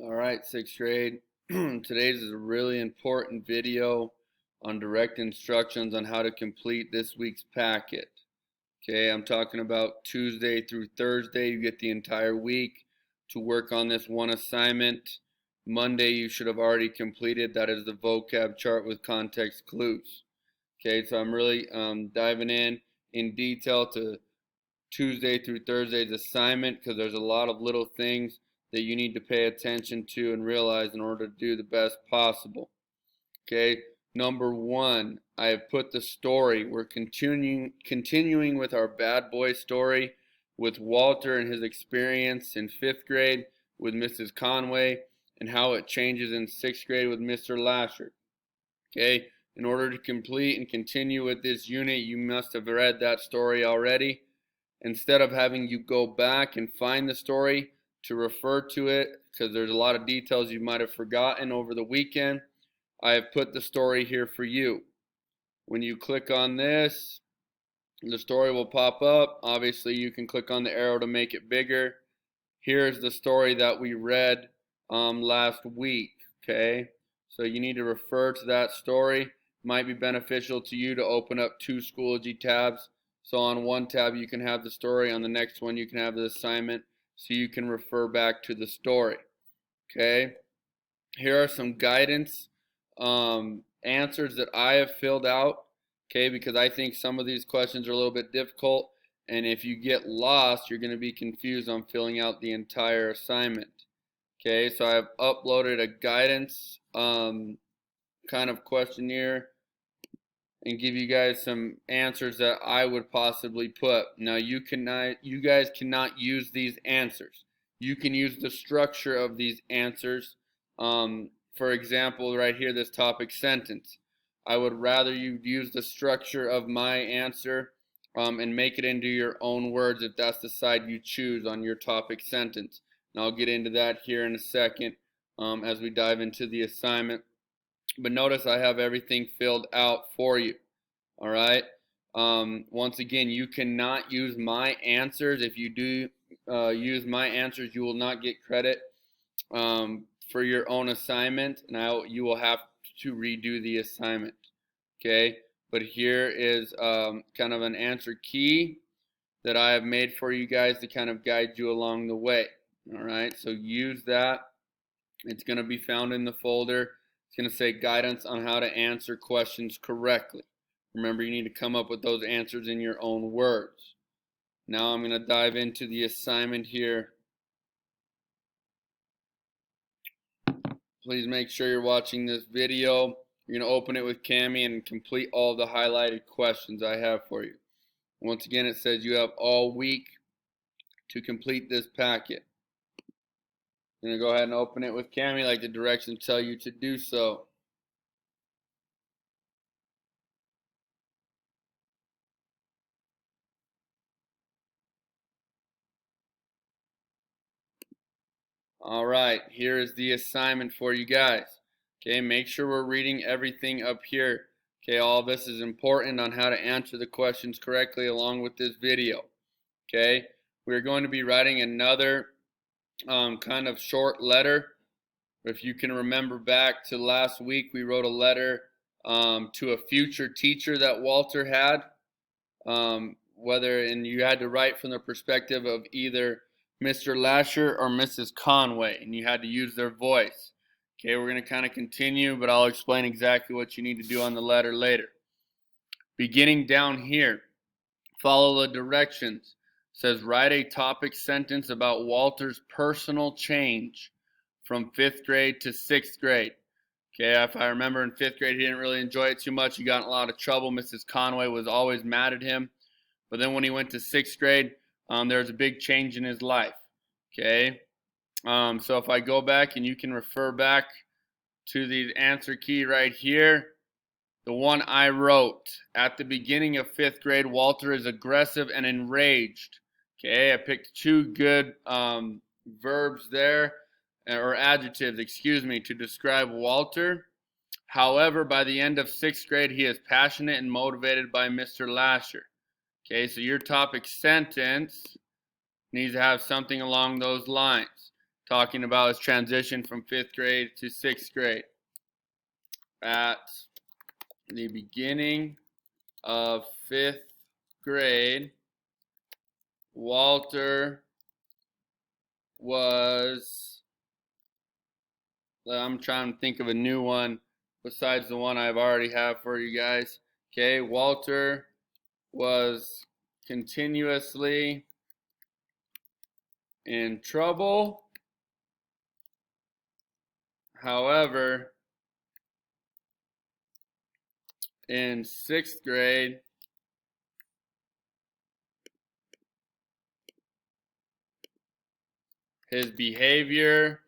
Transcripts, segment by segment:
All right, sixth grade. Today's is a really important video on direct instructions on how to complete this week's packet. Okay, I'm talking about Tuesday through Thursday. You get the entire week to work on this one assignment. Monday, you should have already completed. That is the vocab chart with context clues. Okay, so I'm really diving in detail to Tuesday through Thursday's assignment because there's a lot of little things that you need to pay attention to and realize in order to do the best possible. Okay, number one, I have put the story. We're continuing with our bad boy story with Walter and his experience in 5th grade with Mrs. Conway and how it changes in 6th grade with Mr. Lasher. Okay, in order to complete and continue with this unit, you must have read that story already. Instead of having you go back and find the story to refer to it, because there's a lot of details you might have forgotten over the weekend, I have put the story here for you. When you click on this, the story will pop up. Obviously, you can click on the arrow to make it bigger. Here's the story that we read last week, okay? So you need to refer to that story. It might be beneficial to you to open up two Schoology tabs. So on one tab you can have the story, on the next one you can have the assignment, so you can refer back to the story. Okay, here are some guidance answers that I have filled out, okay, because I think some of these questions are a little bit difficult, and if you get lost you're going to be confused on filling out the entire assignment. Okay, so I've uploaded a guidance kind of questionnaire and give you guys some answers that I would possibly put. Now you guys cannot use these answers. You can use the structure of these answers. For example, right here, this topic sentence. I would rather you use the structure of my answer and make it into your own words if that's the side you choose on your topic sentence. And I'll get into that here in a second as we dive into the assignment. But notice I have everything filled out for you. All right. Once again, you cannot use my answers. If you do use my answers, you will not get credit for your own assignment, and you will have to redo the assignment. Okay. But here is kind of an answer key that I have made for you guys to kind of guide you along the way. All right. So use that. It's going to be found in the folder. It's going to say guidance on how to answer questions correctly. Remember, you need to come up with those answers in your own words. Now I'm going to dive into the assignment here. Please make sure you're watching this video. You're going to open it with Cami and complete all the highlighted questions I have for you. Once again, it says you have all week to complete this packet. I'm going to go ahead and open it with Cami like the directions tell you to do so. All right, here is the assignment for you guys. Okay, make sure we're reading everything up here. Okay, all this is important on how to answer the questions correctly along with this video. Okay, we're going to be writing another kind of short letter. If you can remember back to last week, we wrote a letter to a future teacher that Walter had. And you had to write from the perspective of either Mr. Lasher or Mrs. Conway, and you had to use their voice. Okay, we're going to kind of continue, but I'll explain exactly what you need to do on the letter later. Beginning down here, follow the directions. It says write a topic sentence about Walter's personal change from 5th grade to 6th grade. Okay, if I remember in 5th grade, he didn't really enjoy it too much. He got in a lot of trouble. Mrs. Conway was always mad at him. But then when he went to 6th grade, there was a big change in his life. Okay, so if I go back and you can refer back to the answer key right here, the one I wrote at the beginning of 5th grade, Walter is aggressive and enraged. Okay, I picked two good verbs there, or adjectives, excuse me, to describe Walter. However, by the end of 6th grade, he is passionate and motivated by Mr. Lasher. Okay, so your topic sentence needs to have something along those lines. talking about his transition from 5th grade to 6th grade. At the beginning of 5th grade, Walter was, I'm trying to think of a new one besides the one I've already have for you guys. Okay, Walter was continuously in trouble. However, in 6th grade, his behavior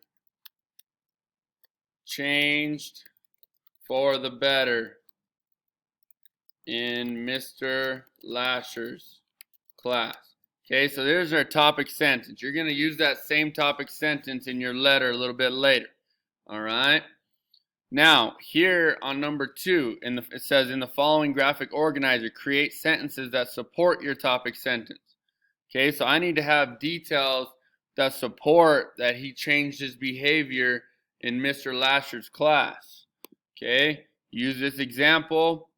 changed for the better in Mr. Lasher's class. Okay, so there's our topic sentence. You're going to use that same topic sentence in your letter a little bit later. All right. Now, here on number 2, it says, in the following graphic organizer, create sentences that support your topic sentence. Okay, so I need to have details that support that he changed his behavior in Mr. Lasher's class. Okay, use this example.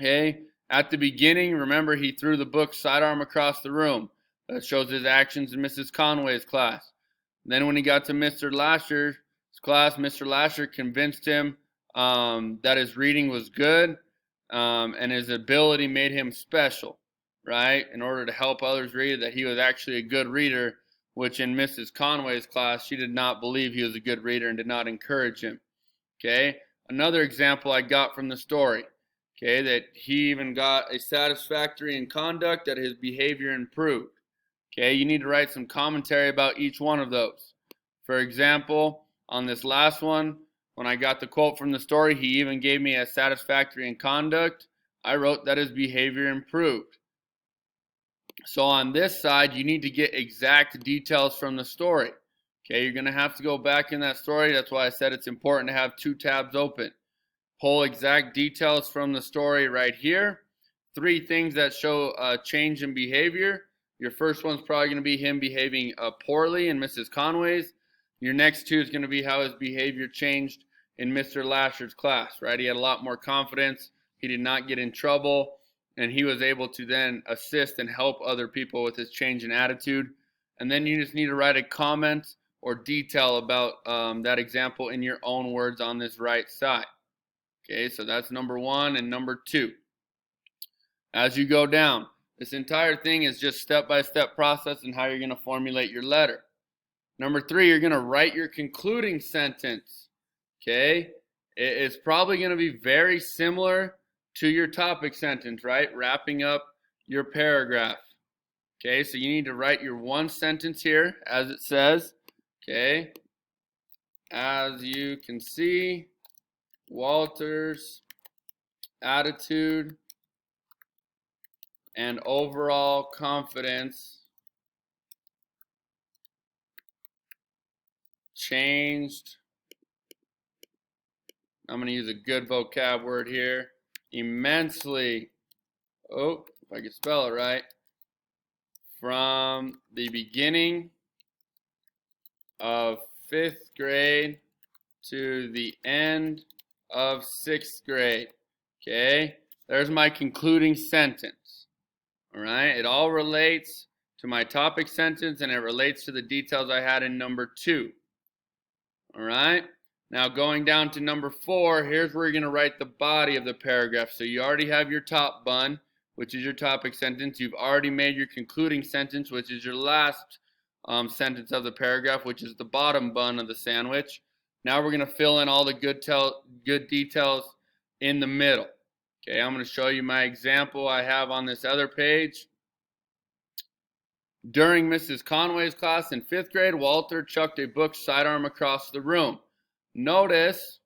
Okay, at the beginning, remember he threw the book sidearm across the room. That shows his actions in Mrs. Conway's class. Then when he got to Mr. Lasher's class, Mr. Lasher convinced him that his reading was good and his ability made him special, right? In order to help others read, that he was actually a good reader, which in Mrs. Conway's class, she did not believe he was a good reader and did not encourage him. Okay, another example I got from the story. Okay, that he even got a satisfactory in conduct, that his behavior improved. Okay, you need to write some commentary about each one of those. For example, on this last one, when I got the quote from the story, he even gave me a satisfactory in conduct. I wrote that his behavior improved. So on this side, you need to get exact details from the story. Okay, you're going to have to go back in that story. That's why I said it's important to have 2 tabs open. Pull exact details from the story right here. 3 things that show a change in behavior. Your first one's probably going to be him behaving poorly in Mrs. Conway's. Your next 2 is going to be how his behavior changed in Mr. Lasher's class, right? He had a lot more confidence. He did not get in trouble, and he was able to then assist and help other people with his change in attitude. And then you just need to write a comment or detail about that example in your own words on this right side. Okay, so that's number 1 and number 2. As you go down, this entire thing is just step-by-step process in how you're going to formulate your letter. Number 3, you're going to write your concluding sentence. Okay, it's probably going to be very similar to your topic sentence, right? Wrapping up your paragraph. Okay, so you need to write your one sentence here as it says. Okay, as you can see, Walter's attitude and overall confidence changed. I'm going to use a good vocab word here. Immensely. Oh, if I can spell it right. From the beginning of 5th grade to the end of 6th grade. Okay, there's my concluding sentence. All right, it all relates to my topic sentence, and it relates to the details I had in number 2. All right, now going down to number 4, here's where you're going to write the body of the paragraph. So you already have your top bun, which is your topic sentence. You've already made your concluding sentence, which is your last sentence of the paragraph, which is the bottom bun of the sandwich. Now we're going to fill in all the good details in the middle. Okay, I'm going to show you my example I have on this other page. During Mrs. Conway's class in 5th grade, Walter chucked a book sidearm across the room. Notice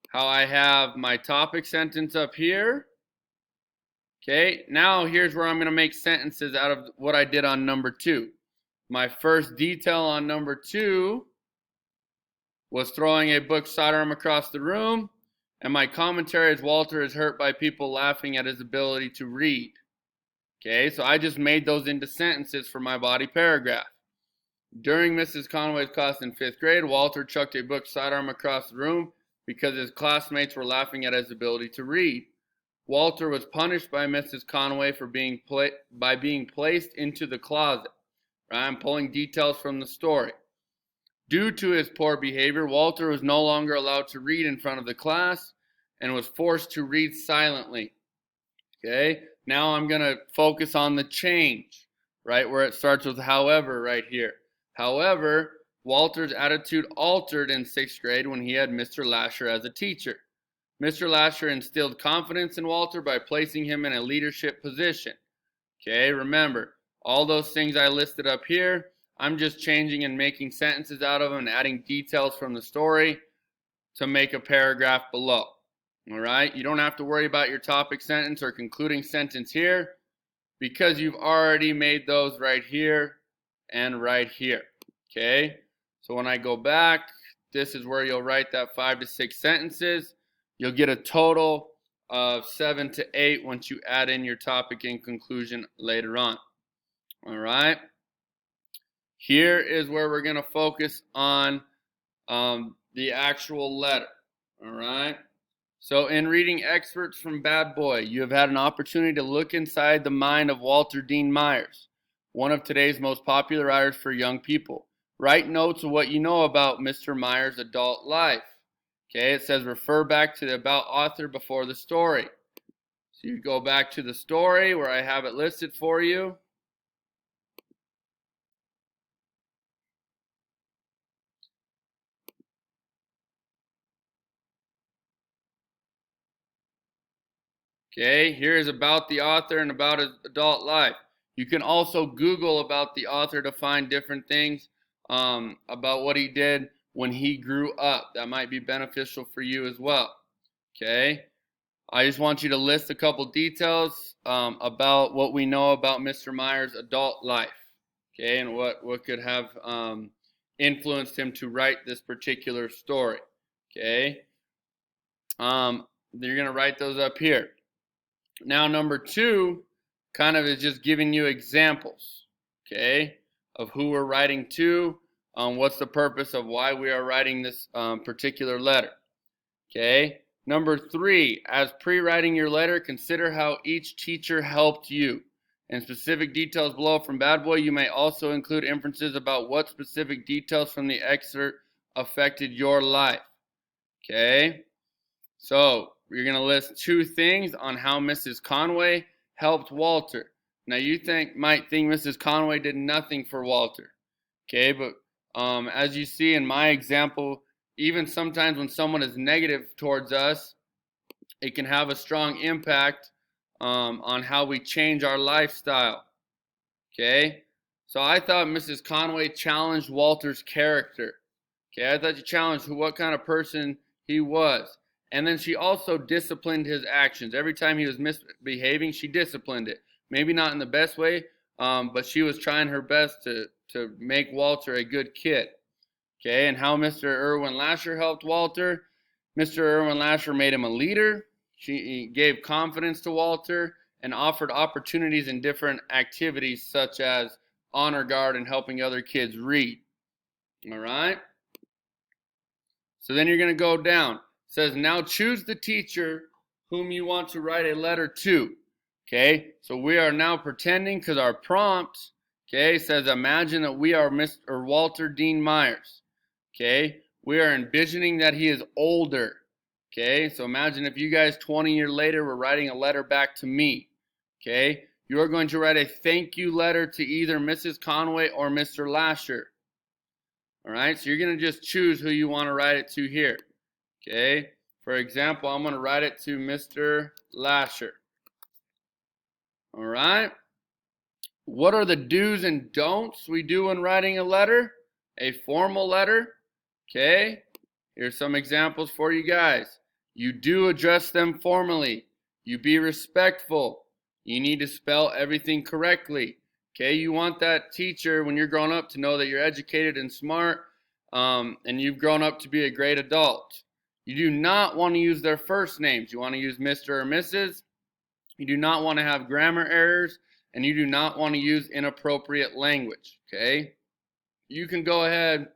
how I have my topic sentence up here. Okay, now here's where I'm going to make sentences out of what I did on number 2. My first detail on number 2 was throwing a book sidearm across the room, and my commentary is Walter is hurt by people laughing at his ability to read. Okay, so I just made those into sentences for my body paragraph. During Mrs. Conway's class in 5th grade, Walter chucked a book sidearm across the room because his classmates were laughing at his ability to read. Walter was punished by Mrs. Conway for being placed into the closet. I'm pulling details from the story. Due to his poor behavior, Walter was no longer allowed to read in front of the class and was forced to read silently. Okay, now I'm going to focus on the change, right, where it starts with however right here. However, Walter's attitude altered in 6th grade when he had Mr. Lasher as a teacher. Mr. Lasher instilled confidence in Walter by placing him in a leadership position. Okay, remember, all those things I listed up here, I'm just changing and making sentences out of them and adding details from the story to make a paragraph below. All right, you don't have to worry about your topic sentence or concluding sentence here because you've already made those right here and right here. Okay, so when I go back, this is where you'll write that 5 to 6 sentences. You'll get a total of 7 to 8 once you add in your topic and conclusion later on. All right, here is where we're going to focus on the actual letter. All right. So in reading excerpts from Bad Boy, you have had an opportunity to look inside the mind of Walter Dean Myers, one of today's most popular writers for young people. Write notes of what you know about Mr. Myers' adult life. Okay, it says refer back to the about author before the story. So you go back to the story where I have it listed for you. Okay, here is about the author and about his adult life. You can also Google about the author to find different things about what he did when he grew up. That might be beneficial for you as well. Okay, I just want you to list a couple details about what we know about Mr. Myers' adult life. Okay, and what could have influenced him to write this particular story. Okay, you're going to write those up here. Now, number 2 kind of is just giving you examples, okay, of who we're writing to, what's the purpose of why we are writing this particular letter, okay. Number 3, as pre-writing your letter, consider how each teacher helped you. In specific details below from Bad Boy, you may also include inferences about what specific details from the excerpt affected your life, okay. So you're going to list 2 things on how Mrs. Conway helped Walter. Now you might think Mrs. Conway did nothing for Walter. Okay, but as you see in my example, even sometimes when someone is negative towards us, it can have a strong impact on how we change our lifestyle. Okay, so I thought Mrs. Conway challenged Walter's character. Okay, I thought you challenged what kind of person he was. And then she also disciplined his actions. Every time he was misbehaving, she disciplined it. Maybe not in the best way, but she was trying her best to make Walter a good kid. Okay, and how Mr. Irwin Lasher helped Walter. Mr. Irwin Lasher made him a leader. He gave confidence to Walter and offered opportunities in different activities such as honor guard and helping other kids read. All right? So then you're going to go down. It says, now choose the teacher whom you want to write a letter to. Okay, so we are now pretending because our prompt, okay, says imagine that we are Mr. Walter Dean Myers. Okay, we are envisioning that he is older. Okay, so imagine if you guys 20 years later were writing a letter back to me. Okay, you are going to write a thank you letter to either Mrs. Conway or Mr. Lasher. All right, so you're going to just choose who you want to write it to here. Okay, for example, I'm going to write it to Mr. Lasher. All right, what are the do's and don'ts we do when writing a letter? A formal letter. Okay, here's some examples for you guys. You do address them formally. You be respectful. You need to spell everything correctly. Okay, you want that teacher when you're grown up to know that you're educated and smart and you've grown up to be a great adult. You do not want to use their first names. You want to use Mr. or Mrs. You do not want to have grammar errors, and you do not want to use inappropriate language, okay? you can go ahead